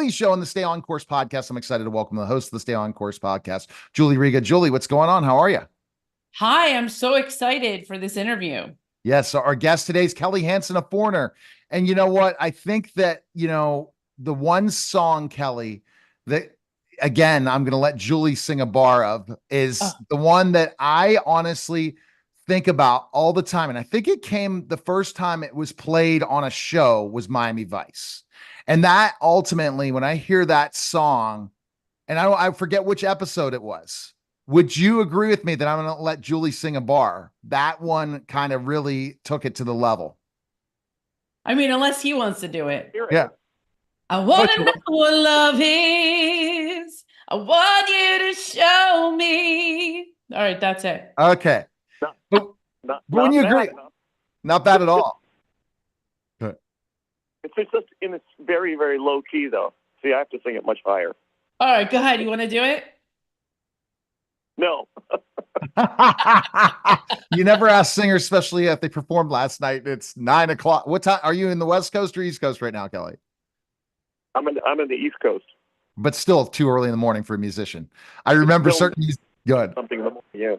Daily Show on the Stay On Course podcast. I'm excited to welcome the host of the Stay On Course podcast, Julie Riga. Julie, what's going on? How are you? Hi, I'm so excited for this interview. Yes, so our guest today is Kelly Hansen of Foreigner. And you know what? I think that, the one song, Kelly, that again, I'm going to let Julie sing a bar of is Oh, the one that I honestly think about all the time. And I think it came the first time it was played on a show was Miami Vice. And that ultimately, when I hear that song, and I forget which episode it was. Would you agree with me that I'm going to let Julie sing a bar? That one kind of really took it to the level. I mean, unless he wants to do it. Hear it. Yeah. I Oh, want to know what love is. I want you to show me. All right, that's it. okay. Not, But, but when not you bad agree, enough. not bad at all. It's just in its very, very low key, though. See, I have to sing it much higher. All right, go ahead. You want to do it? No, You never ask singers, especially if they performed last night. It's 9 o'clock. What time are you in the West Coast or East Coast right now, Kelly? I'm in the East Coast. But still too early in the morning for a musician. I remember Still certain. Good. something in the morning. Yeah.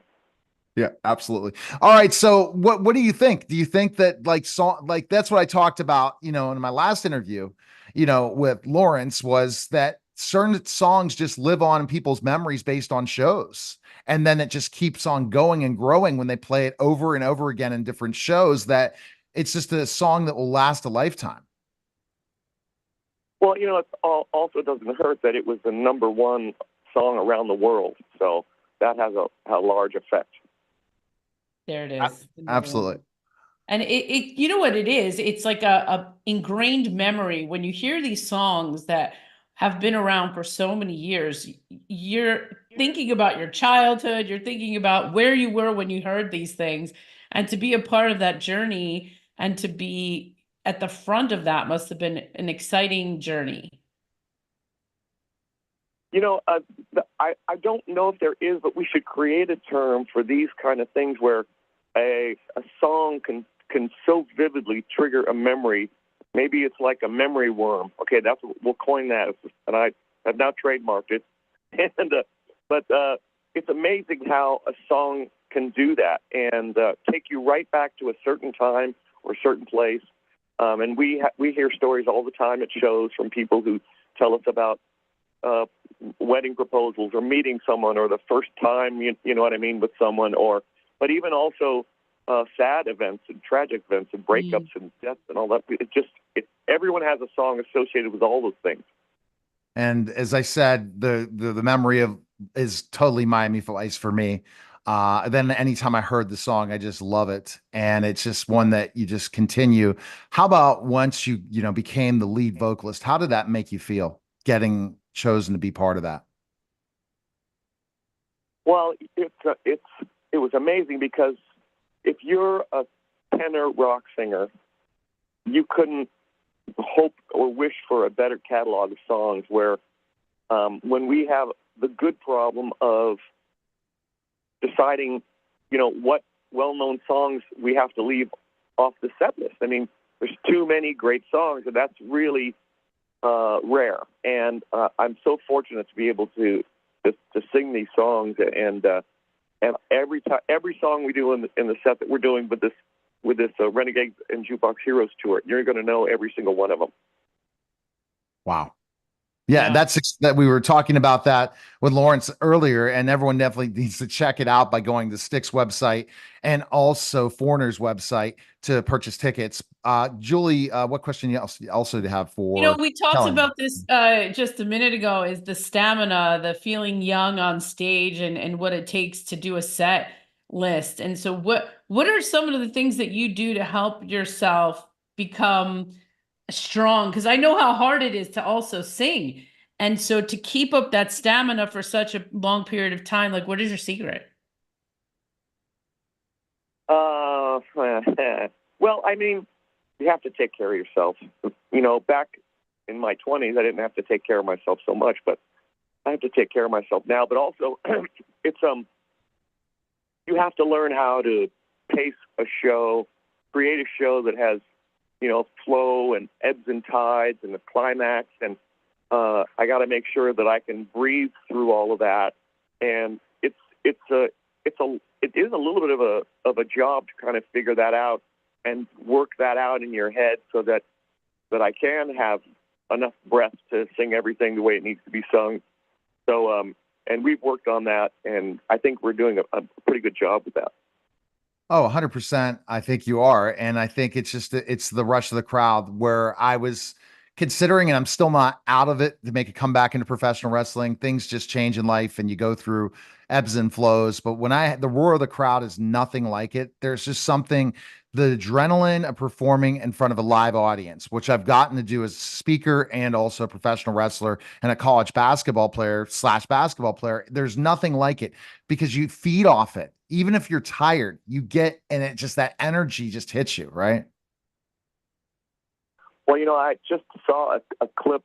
Yeah, absolutely. All right. So what do you think? Do you think that like that's what I talked about, in my last interview, with Lawrence was that certain songs just live on in people's memories based on shows. And then it just keeps on going and growing when they play it over and over again in different shows that it's just a song that will last a lifetime. Well, it also doesn't hurt that it was the number one song around the world, so that has a large effect. There it is. The number Absolutely. one. And you know what it is? It's like a ingrained memory. When you hear these songs that have been around for so many years, you're thinking about your childhood, you're thinking about where you were when you heard these things. And to be a part of that journey and to be at the front of that must have been an exciting journey. I don't know if there is, but we should create a term for these kind of things where a song can so vividly trigger a memory. Maybe it's like a memory worm. Okay, we'll coin that, and I have now trademarked it. And but it's amazing how a song can do that and take you right back to a certain time or a certain place. And we hear stories all the time at shows from people who tell us about wedding proposals or meeting someone or the first time you know what I mean with someone, but even also sad events and tragic events and breakups and deaths and all that. Everyone has a song associated with all those things. And as I said, the memory of is totally Miami Vice for me. Then anytime I heard the song, I just love it. And it's just one that you just continue. How about once you became the lead vocalist, how did that make you feel getting chosen to be part of that? Well, it was amazing because if you're a tenor rock singer, you couldn't hope or wish for a better catalog of songs where when we have the good problem of deciding, what well-known songs we have to leave off the set list. I mean, there's too many great songs, and that's really rare. And I'm so fortunate to be able to sing these songs, and every song we do in the set that we're doing with this Renegades and Jukebox Heroes tour, you're going to know every single one of them. Wow. Yeah, Yeah. that we were talking about that with Lawrence earlier, and everyone definitely needs to check it out by going to Styx website and also Foreigner's website to purchase tickets. Julie, what question you also have for We talked Kelly? about this just a minute ago is the stamina, the feeling young on stage and what it takes to do a set list. And so what are some of the things that you do to help yourself become strong? Because I know how hard it is to also sing. And so to keep up that stamina for such a long period of time, like what is your secret? Well, I mean, you have to take care of yourself. Back in my 20s, I didn't have to take care of myself so much, but I have to take care of myself now. But also, it's you have to learn how to pace a show, create a show that has flow and ebbs and tides and the climax, and I got to make sure that I can breathe through all of that, and it is a little bit of a job to kind of figure that out and work that out in your head so that I can have enough breath to sing everything the way it needs to be sung. So, and we've worked on that, and I think we're doing a pretty good job with that. Oh, 100%. I think you are. And I think it's just, it's the rush of the crowd where I was considering, and I'm still not out of it, to make a comeback into professional wrestling. Things just change in life and you go through ebbs and flows. But when the roar of the crowd is nothing like it. There's just something, the adrenaline of performing in front of a live audience, which I've gotten to do as a speaker and also a professional wrestler and a college basketball player / basketball player. There's nothing like it because you feed off it. Even if you're tired, you get, and it just, that energy just hits you, right? Well, I just saw a clip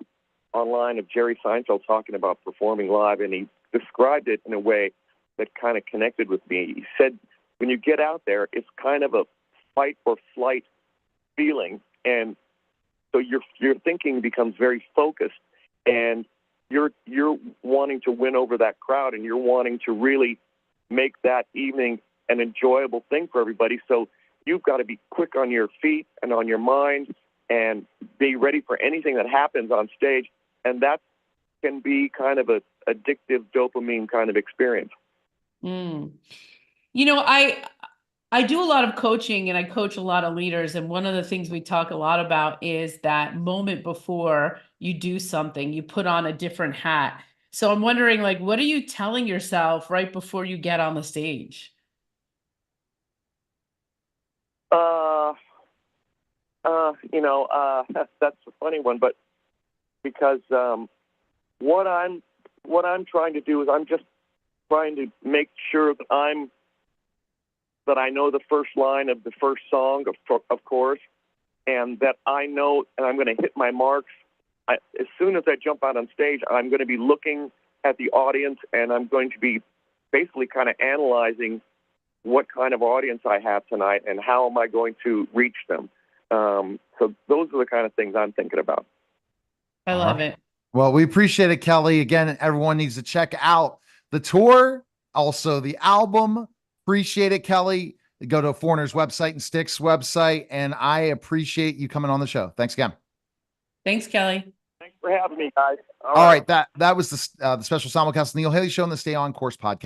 online of Jerry Seinfeld talking about performing live, and he described it in a way that kind of connected with me. He said, when you get out there, it's kind of a fight or flight feeling, and so your thinking becomes very focused, and you're wanting to win over that crowd, and you're wanting to really make that evening an enjoyable thing for everybody. So you've got to be quick on your feet and on your mind and be ready for anything that happens on stage. And that can be kind of a addictive dopamine kind of experience. Mm. I do a lot of coaching and I coach a lot of leaders. And one of the things we talk a lot about is that moment before you do something, you put on a different hat. So I'm wondering, like, what are you telling yourself right before you get on the stage? That's a funny one, but because what I'm trying to do is I'm just trying to make sure that I know the first line of the first song, of course, and that I know, and I'm going to hit my marks. As soon as I jump out on stage, I'm going to be looking at the audience, and I'm going to be basically kind of analyzing what kind of audience I have tonight and how am I going to reach them. So those are the kind of things I'm thinking about. I love it. Well, we appreciate it, Kelly. Again, everyone needs to check out the tour, also the album. Appreciate it, Kelly. Go to Foreigner's website and Styx's website, and I appreciate you coming on the show. Thanks again. Thanks, Kelly. Thanks for having me, guys. All right. That was the special simulcast of the Neil Haley Show on the Stay On Course podcast.